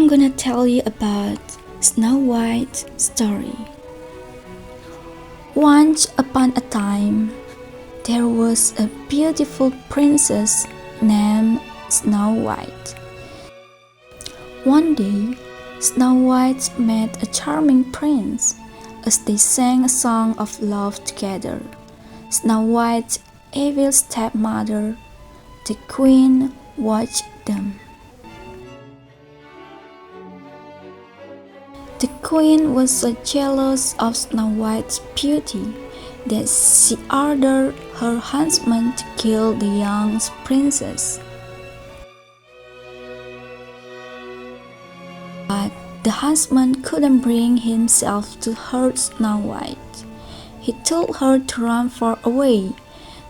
gonna tell you about Snow White's story. Once upon a time, there was a beautiful princess named Snow White. One day, Snow White met a charming prince as they sang a song of love together. Snow White's evil stepmother, the queen, watched them. The queen was so jealous of Snow White's beauty that she ordered her husband to kill the young princess. But the husband couldn't bring himself to hurt Snow White. He told her to run far away,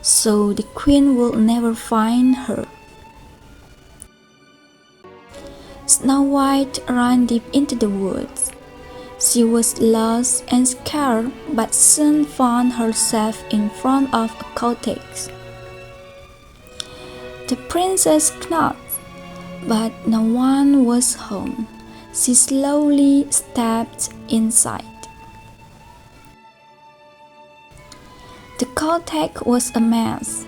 so the queen would never find her. Snow White ran deep into the woods. She was lost and scared, but soon found herself in front of a cottage. The princess knocked, but no one was home. She slowly stepped inside. The cottage was a mess.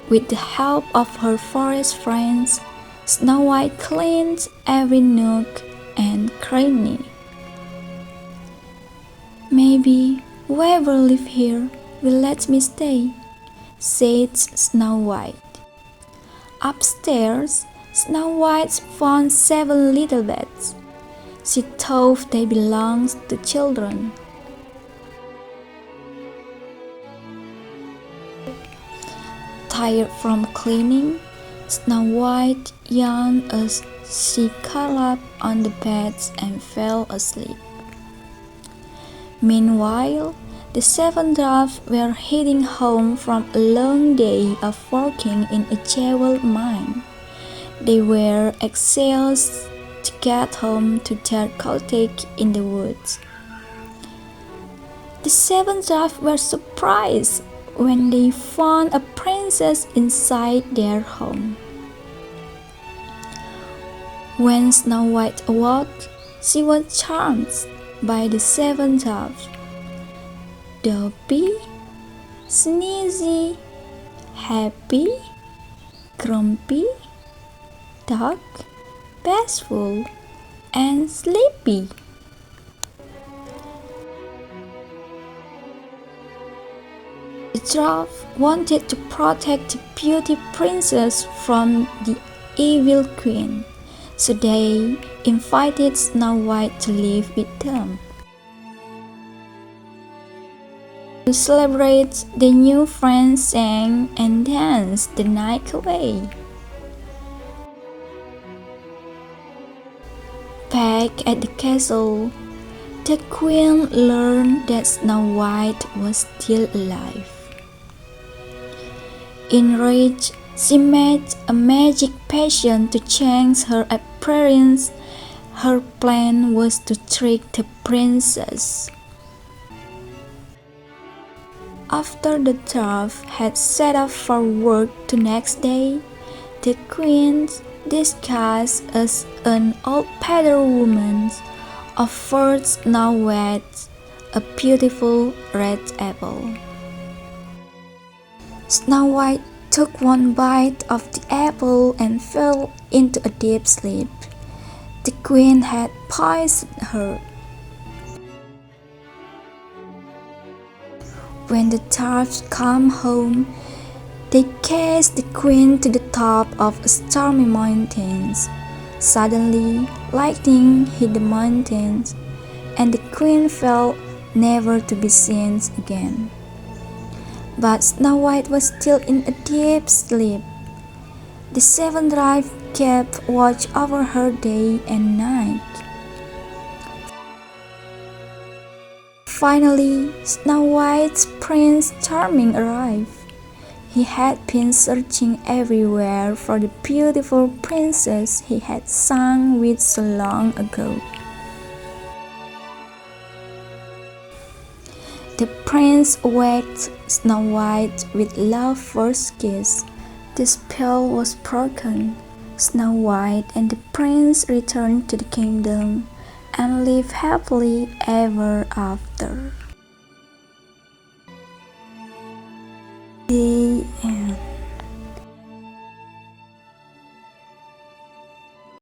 With the help of her forest friends, Snow White cleaned every nook and cranny. "Maybe whoever lives here will let me stay," said Snow White. Upstairs, Snow White found 7 little beds. She thought they belonged to children. Tired from cleaning, Snow White yawned as she curled up on the beds and fell asleep. Meanwhile, the 7 dwarfs were heading home from a long day of working in a jewel mine. They were exhausted to get home to their cottage in the woods. The 7 dwarfs were surprised when they found a princess inside their home. When Snow White awoke, she was charmed by the 7 dwarfs: Dopey, Sneezy, Happy, Grumpy, Dark, Bashful, and Sleepy. The dwarf wanted to protect the beauty princess from the evil queen, so they invited Snow White to live with them. To celebrate, the new friends sang and danced the night away. Back at the castle, the queen learned that Snow White was still alive. Enraged, she made a magic potion to change her appearance. Her plan was to trick the princess. After the dwarf had set off for work the next day, the queen, disguised as an old peasant woman, offered Snow White a beautiful red apple. Snow White took one bite of the apple and fell into a deep sleep. The queen had poisoned her. When the dwarfs came home, they chased the queen to the top of a stormy mountain. Suddenly, lightning hit the mountains, and the queen fell, never to be seen again. But Snow White was still in a deep sleep. The 7 dwarfs kept watch over her day and night. Finally, Snow White's Prince Charming arrived. He had been searching everywhere for the beautiful princess he had sung with so long ago. The prince waked Snow White with love's first kiss. The spell was broken. Snow White and the prince returned to the kingdom and lived happily ever after. The end.